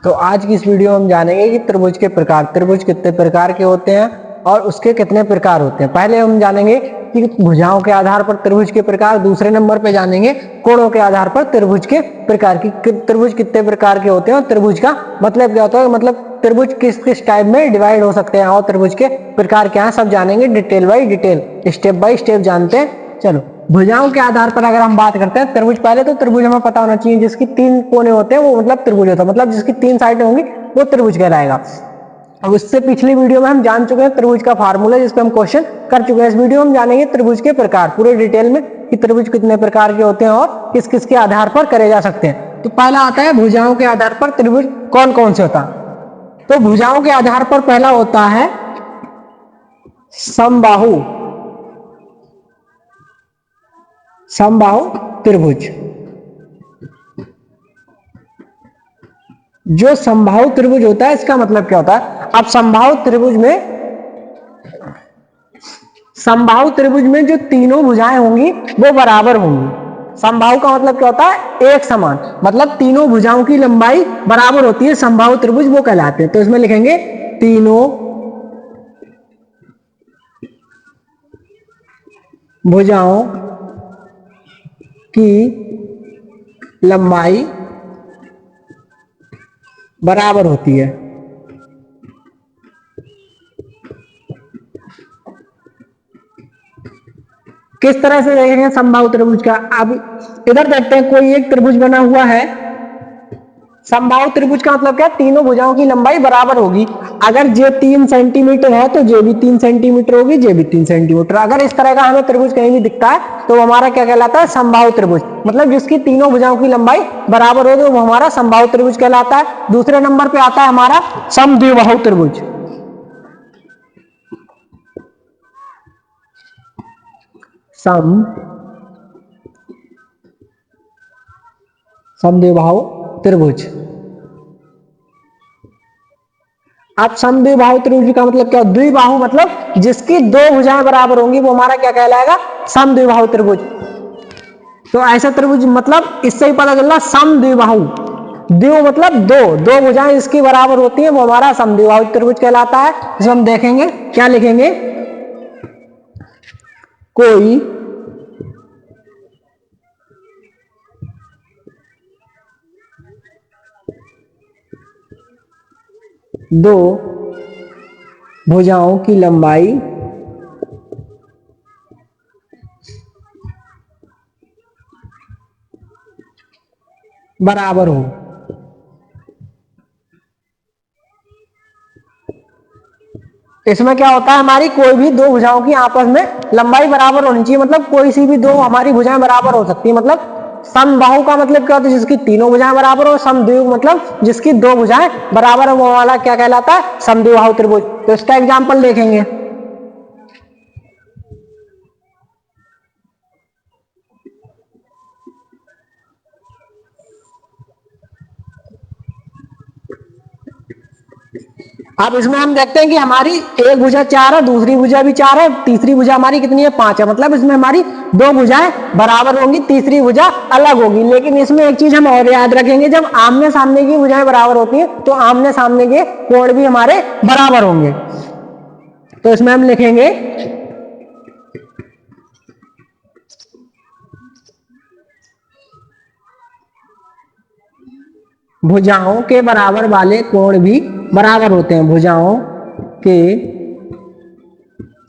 तो आज की इस वीडियो में हम जानेंगे कि त्रिभुज के प्रकार, त्रिभुज कितने प्रकार के होते हैं और उसके कितने प्रकार होते हैं। पहले हम जानेंगे कि भुजाओं के आधार पर त्रिभुज के प्रकार, दूसरे नंबर पे जानेंगे कोणों के आधार पर त्रिभुज के प्रकार की त्रिभुज कितने प्रकार के होते हैं और त्रिभुज का मतलब क्या होता है, मतलब त्रिभुज किस किस टाइप में डिवाइड हो सकते हैं और त्रिभुज के प्रकार क्या है, सब जानेंगे detail by detail, step by step जानते हैं। चलो, भुजाओं के आधार पर अगर हम बात करते हैं त्रिभुज, पहले तो त्रिभुज हमें पता होना चाहिए जिसकी 3 कोने होते हैं वो मतलब त्रिभुज होता है, मतलब जिसकी 3 साइडें होंगी वो त्रिभुज कहलाएगा। अब उससे पिछली वीडियो में हम जान चुके हैं त्रिभुज का फार्मूला, जिसपे हम क्वेश्चन कर चुके हैं। इस वीडियो में हम जानेंगे त्रिभुज के प्रकार पूरे डिटेल में कि त्रिभुज कितने प्रकार के होते हैं और किस किस के आधार पर करे जा सकते हैं। तो पहला आता है भुजाओं के आधार पर त्रिभुज कौन कौन से होता है। तो भुजाओं के आधार पर पहला होता है समबाहु, समबाहु त्रिभुज। जो समबाहु त्रिभुज होता है इसका मतलब क्या होता है। अब समबाहु त्रिभुज में, समबाहु त्रिभुज में जो तीनों भुजाएं होंगी वो बराबर होंगी। समबाहु का मतलब क्या होता है, एक समान, मतलब तीनों भुजाओं की लंबाई बराबर होती है, समबाहु त्रिभुज वो कहलाते हैं। तो इसमें लिखेंगे तीनों भुजाओं की लंबाई बराबर होती है। किस तरह से देखेंगे समबाहु त्रिभुज का। अब इधर देखते हैं, कोई एक त्रिभुज बना हुआ है। समबाहु त्रिभुज का मतलब क्या, तीनों भुजाओं की लंबाई बराबर होगी। अगर जे 3 सेंटीमीटर है तो जे भी 3 सेंटीमीटर होगी, जे भी 3 सेंटीमीटर। अगर इस तरह का हमें त्रिभुज कहीं भी दिखता है तो हमारा क्या कहलाता है, समबाहु त्रिभुज, मतलब जिसकी तीनों भुजाओं की लंबाई बराबर होगी वो हमारा समबाहु त्रिभुज कहलाता है। दूसरे नंबर पे आता है हमारा समद्विबाहु त्रिभुज। समद्विबाहु त्रिभुज। अब समद्विबाहु त्रिभुज का मतलब क्या, द्विबाहु मतलब जिसकी दो भुजाएं बराबर होंगी वो हमारा क्या कहलाएगा, समद्विबाहु त्रिभुज। तो ऐसा त्रिभुज मतलब इससे ही पता चल रहा समद्विबाहु, द्वि मतलब दो, दो भुजाएं इसकी बराबर होती हैं वो हमारा समद्विबाहु त्रिभुज कहलाता है। इसमें हम देखेंगे क्या लिखेंगे, कोई दो भुजाओं की लंबाई बराबर हो। इसमें क्या होता है, हमारी कोई भी दो भुजाओं की आपस में लंबाई बराबर होनी चाहिए, मतलब कोई सी भी दो हमारी भुजाएं बराबर हो सकती है। मतलब समबाहु का मतलब क्या होता है, जिसकी तीनों भुजाएं बराबर हो। समद्विबाहु मतलब जिसकी दो भुजाएं बराबर हो वो वाला क्या कहलाता है, समद्विबाहु त्रिभुज। तो इसका एग्जांपल देखेंगे, अब इसमें हम देखते हैं कि हमारी एक भुजा 4 है, दूसरी भुजा भी 4 है, तीसरी भुजा हमारी कितनी है, 5 है। मतलब इसमें हमारी दो भुजाएं बराबर होंगी, तीसरी भुजा अलग होगी। लेकिन इसमें एक चीज हम और याद रखेंगे, जब आमने सामने की भुजाएं बराबर होती हैं तो आमने सामने के कोण भी हमारे बराबर होंगे। तो इसमें हम लिखेंगे भुजाओं के बराबर वाले कोण भी बराबर होते हैं। भुजाओं के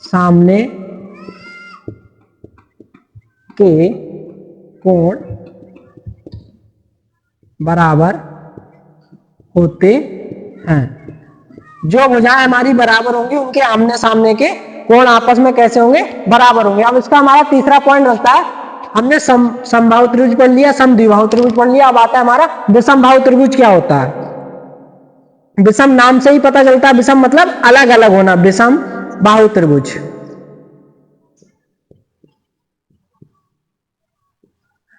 सामने के कोण बराबर होते हैं। जो भुजाएं हमारी बराबर होंगी उनके आमने सामने के कोण आपस में कैसे होंगे, बराबर होंगे। अब इसका हमारा तीसरा पॉइंट रहता है, हमने समबाहु त्रिभुज पढ़ लिया, समद्विबाहु त्रिभुज पढ़ लिया। अब आता है हमारा विषमबाहु त्रिभुज। क्या होता है, विषम नाम से ही पता चलता है, विषम मतलब अलग अलग होना, विषम बाहु त्रिभुज।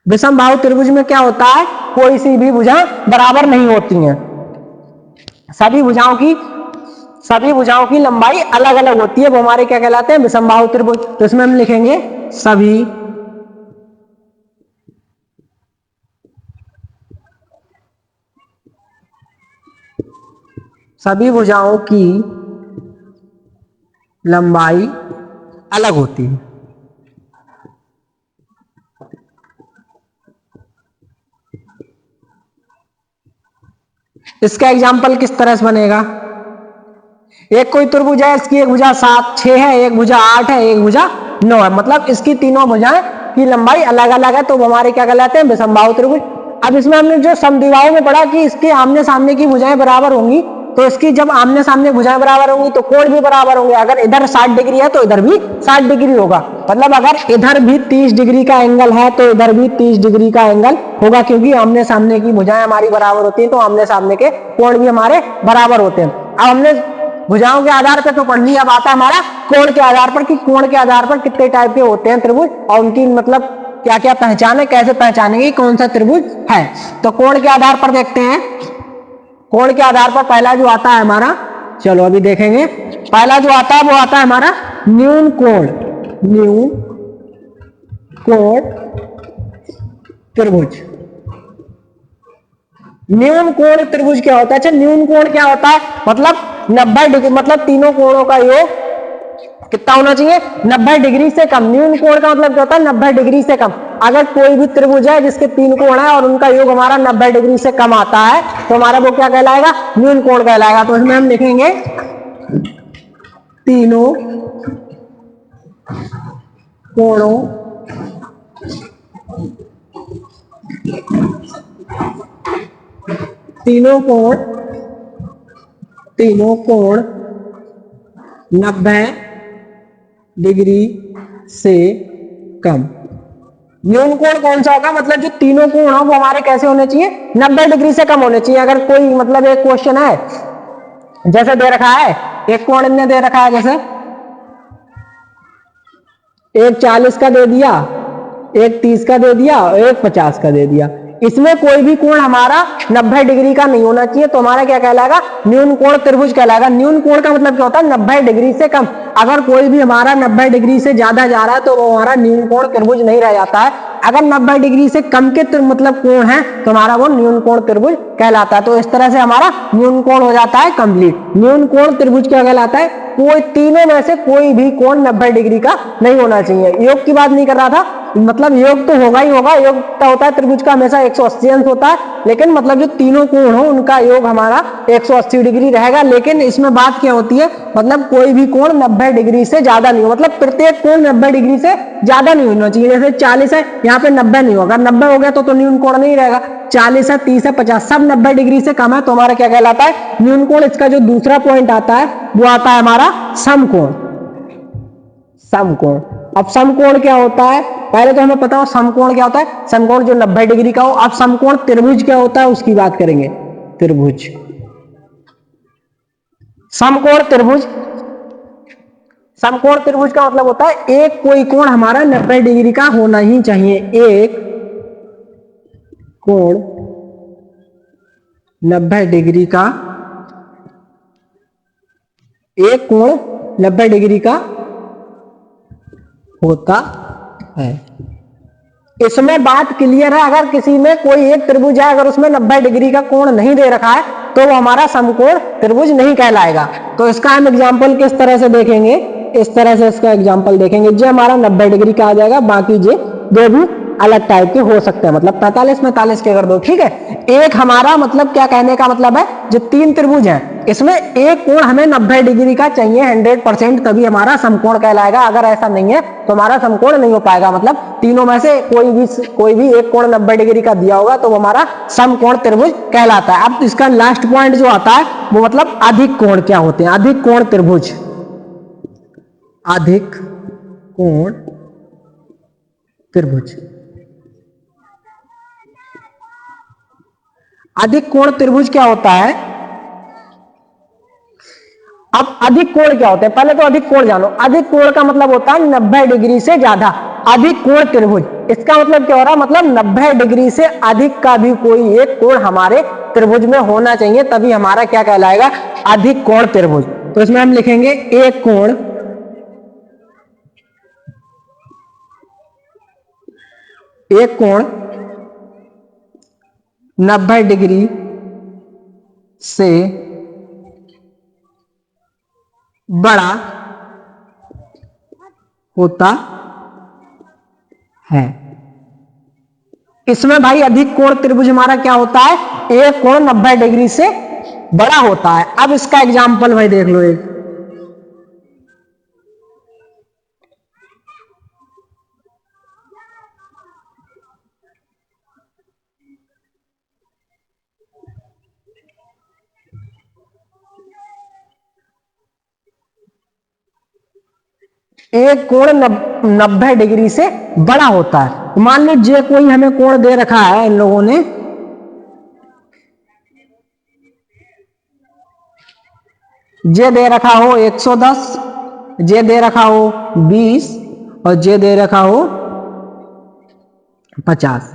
विषम बाहु त्रिभुज में क्या होता है, कोई सी भी भुजा बराबर नहीं होती हैं, सभी भुजाओं की लंबाई अलग अलग होती है, वो हमारे क्या कहलाते हैं, विषम बाहु त्रिभुज। तो इसमें हम लिखेंगे सभी सभी भुजाओं की लंबाई अलग होती है। इसका एग्जाम्पल किस तरह से बनेगा? एक कोई त्रिभुज है, इसकी एक भुजा 7, 6 है, एक भुजा 8 है, एक भुजा 9 है, मतलब इसकी तीनों भुजाएं की लंबाई अलग अलग है, तो वो हमारे क्या कहलाते हैं? विषमबाहु त्रिभुज। अब इसमें हमने जो समद्विबाहु में पढ़ा कि इसके आमने सामने की भुजाएं बराबर होंगी, तो इसकी जब आमने सामने भुजाएं बराबर होंगी तो कोण भी बराबर होंगे। अगर इधर 60 डिग्री है तो इधर भी 60 डिग्री होगा, मतलब अगर इधर भी 30 डिग्री का एंगल है तो इधर भी 30 डिग्री का एंगल होगा, क्योंकि आमने सामने की भुजाएं हमारी बराबर होती हैं, तो आमने सामने के कोण भी हमारे बराबर होते हैं। अब हमने भुजाओं के आधार पर तो पढ़ लिया, अब आता है हमारा कोण के आधार पर कि कोण के आधार पर कितने टाइप के होते हैं त्रिभुज, और उनकी मतलब क्या क्या पहचान है, कैसे पहचानेंगे कौन सा त्रिभुज है। तो कोण के आधार पर देखते हैं। कोण के आधार पर पहला जो आता है हमारा, चलो अभी देखेंगे, पहला जो आता है वो आता है हमारा न्यून कोण। न्यून कोण त्रिभुज। न्यून कोण त्रिभुज क्या होता है? अच्छा, न्यून कोण क्या होता है? मतलब 90 डिग्री, मतलब तीनों कोणों का योग कितना होना चाहिए? 90 डिग्री से कम। न्यून कोण का मतलब क्या होता है? 90 डिग्री से कम। अगर कोई भी त्रिभुज है जिसके 3 कोण है और उनका योग हमारा 90 डिग्री से कम आता है, तो हमारा वो क्या कहलाएगा? न्यून कोण कहलाएगा। तो इसमें हम लिखेंगे तीनों कोणों तीनों कोण 90 डिग्री से कम। न्यून कोण कौन सा होगा? मतलब जो तीनों कोण हो वो हमारे कैसे होने चाहिए? 90 डिग्री से कम होने चाहिए। अगर कोई मतलब एक क्वेश्चन है, जैसे दे रखा है, एक कोण इनने दे रखा है, जैसे एक 40 का दे दिया, एक 30 का दे दिया और एक 50 का दे दिया, इसमें कोई भी कोण हमारा 90 डिग्री का नहीं होना चाहिए, तो हमारा क्या कहलाएगा? न्यून कोण त्रिभुज कहलाएगा। न्यून कोण का मतलब क्या होता है? 90 डिग्री से कम। अगर कोई भी हमारा 90 डिग्री से ज्यादा जा रहा है तो वो हमारा न्यून कोण त्रिभुज नहीं रह जाता है। अगर 90 डिग्री से कम के मतलब कोण है तो हमारा वो न्यून कोण त्रिभुज कहलाता है। तो इस तरह से हमारा न्यून कोण हो जाता है कंप्लीट। न्यून कोण त्रिभुज क्या कहलाता है? कोई तीनों में से कोई भी कोण 90 डिग्री का नहीं होना चाहिए। योग की बात नहीं कर रहा था, मतलब योग तो होगा ही होगा, योग क्या होता है? त्रिभुज का हमेशा 180 अंश होता है, लेकिन मतलब जो तीनों कोण हो उनका योग हमारा 180 डिग्री रहेगा। लेकिन इसमें बात क्या होती है? मतलब कोई भी कोण 90 डिग्री से ज्यादा नहीं हो, मतलब प्रत्येक कोण 90 डिग्री से ज्यादा नहीं होना चाहिए। जैसे 40 है, यहाँ पे 90 नहीं होगा, 90 हो गया तो न्यून कोण नहीं रहेगा। 40 है, 30 है, 50 सब 90 डिग्री से कम है, तो हमारा क्या कहलाता है? न्यून कोण। इसका जो दूसरा पॉइंट आता है वो आता है हमारा समकोण। समकोण। अब समकोण क्या होता है? पहले तो हमें पता हो समकोण क्या होता है। समकोण जो 90 डिग्री का हो। अब समकोण त्रिभुज क्या होता है उसकी बात करेंगे। त्रिभुज, समकोण त्रिभुज। समकोण त्रिभुज का मतलब होता है एक कोई कोण हमारा 90 डिग्री का होना ही चाहिए। एक कोण 90 डिग्री का, एक कोण 90 डिग्री का होता है। इसमें बात क्लियर है। अगर किसी में कोई एक त्रिभुज है, अगर उसमें 90 डिग्री का कोण नहीं दे रखा है तो वो हमारा समकोण त्रिभुज नहीं कहलाएगा। तो इसका हम एग्जांपल किस तरह से देखेंगे? इस तरह से इसका एग्जांपल देखेंगे। जो हमारा 90 डिग्री का आ जाएगा, बाकी जो दो भी अलग टाइप के हो सकते हैं, मतलब 45-45 के कर दो, ठीक है। एक हमारा मतलब क्या कहने का मतलब है, जो 3 त्रिभुज हैं इसमें एक कोण हमें 90 डिग्री का चाहिए 100%, तभी हमारा समकोण कहलाएगा। अगर ऐसा नहीं है तो हमारा समकोण नहीं हो पाएगा। मतलब तीनों में से कोई भी एक कोण 90 डिग्री का दिया होगा तो वो हमारा समकोण त्रिभुज कहलाता है। अब इसका लास्ट पॉइंट जो आता है वो मतलब अधिक कोण क्या होते हैं? अधिक कोण त्रिभुज। अधिक कोण त्रिभुज। अधिक कोण त्रिभुज क्या होता है? अब अधिक कोण क्या होते हैं? पहले तो अधिक कोण जानो। अधिक कोण का मतलब होता है 90 डिग्री से ज्यादा। अधिक कोण त्रिभुज, इसका मतलब क्या हो रहा है? मतलब 90 डिग्री से अधिक का भी कोई एक कोण हमारे त्रिभुज में होना चाहिए, तभी हमारा क्या कहलाएगा? अधिक कोण त्रिभुज। तो इसमें हम लिखेंगे एक कोण 90 डिग्री से बड़ा होता है। इसमें भाई अधिक कोण त्रिभुज हमारा क्या होता है, एक कोण 90 डिग्री से बड़ा होता है। अब इसका एग्जाम्पल भाई देख लो, एक कोण 90 डिग्री से बड़ा होता है। मान लीजिए कोई हमें कोण दे रखा है इन लोगों ने, जे दे रखा हो 110, जे दे रखा हो 20 और जे दे रखा हो 50।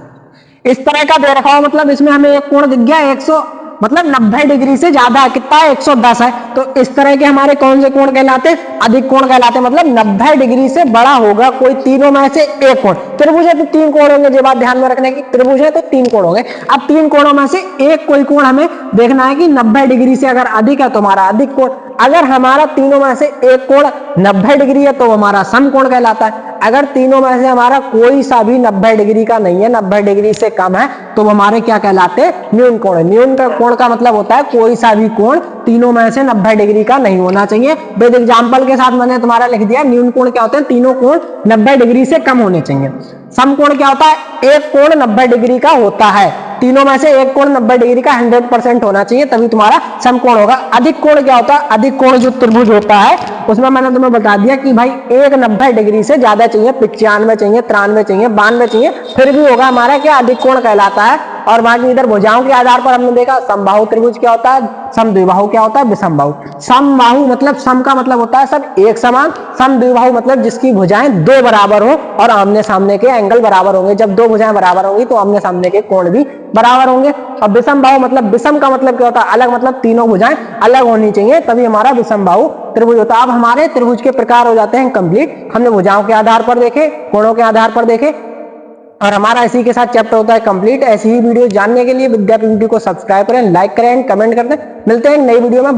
इस तरह का दे रखा हो, मतलब इसमें हमें एक कोण दिख गया 100, मतलब 90 डिग्री से ज्यादा है, कितना है 110 है। तो इस तरह के हमारे कौन से कोण कहलाते हैं, अधिक कोण कहलाते हैं। मतलब 90 डिग्री से बड़ा होगा कोई तीनों में से एक कोण। त्रिभुज है तो 3 कोण होंगे, ये बात ध्यान में रखने की, त्रिभुज है तो 3 कोण होंगे। अब 3 कोणों में से एक कोई कोण हमें देखना है कि 90 डिग्री से अगर अधिक है तो हमारा अधिक कोण। अगर हमारा तीनों में से एक कोण 90 डिग्री है तो हमारा समकोण कहलाता है। अगर तीनों में से हमारा कोई सा भी 90 डिग्री का नहीं है, 90 डिग्री से कम है, तो हमारे क्या कहलाते हैं, न्यून कोण। न्यून का कोण का मतलब होता है कोई सा भी कोण तीनों में से 90 डिग्री का नहीं होना चाहिए। विद एग्जाम्पल के साथ मैंने तुम्हारा लिख दिया, न्यून कोण क्या होते हैं, तीनों कोण 90 डिग्री से कम होने चाहिए। समकोण क्या होता है, एक कोण 90 डिग्री का होता है, तीनों में से एक कोण 90 डिग्री का 100% होना चाहिए, तभी तुम्हारा समकोण होगा। अधिक कोण क्या होता है, अधिक कोण जो त्रिभुज होता है उसमें मैंने तुम्हें बता दिया कि भाई एक 90 डिग्री से ज्यादा चाहिए, 95 चाहिए, 93 चाहिए, 92 चाहिए, फिर भी होगा हमारा क्या, अधिक कोण कहलाता है। और बाकी इधर भुजाओं के आधार पर हमने देखा समबाहु त्रिभुज क्या होता है, समद्विबाहु क्या होता है, विषमबाहु। समबाहु मतलब सम का मतलब होता है सब एक समान, समद्विबाहु मतलब जिसकी भुजाएं दो बराबर हो और आमने सामने के एंगल बराबर होंगे। जब दो भुजाएं बराबर होंगी तो आमने सामने के कोण भी बराबर होंगे। और विषमबाहु मतलब, विषम का मतलब क्या होता है, अलग, मतलब तीनों भुजाएं अलग होनी चाहिए, तभी हमारा विषमबाहु त्रिभुज होता है। अब हमारे त्रिभुज के प्रकार हो जाते हैं कंप्लीट। हमने भुजाओं के आधार पर देखे, कोणों के आधार पर देखे, और हमारा इसी के साथ चैप्टर होता है कंप्लीट। ऐसी ही वीडियो जानने के लिए विद्यापति को सब्सक्राइब करें, लाइक करें, कमेंट कर दें। मिलते हैं नई वीडियो में।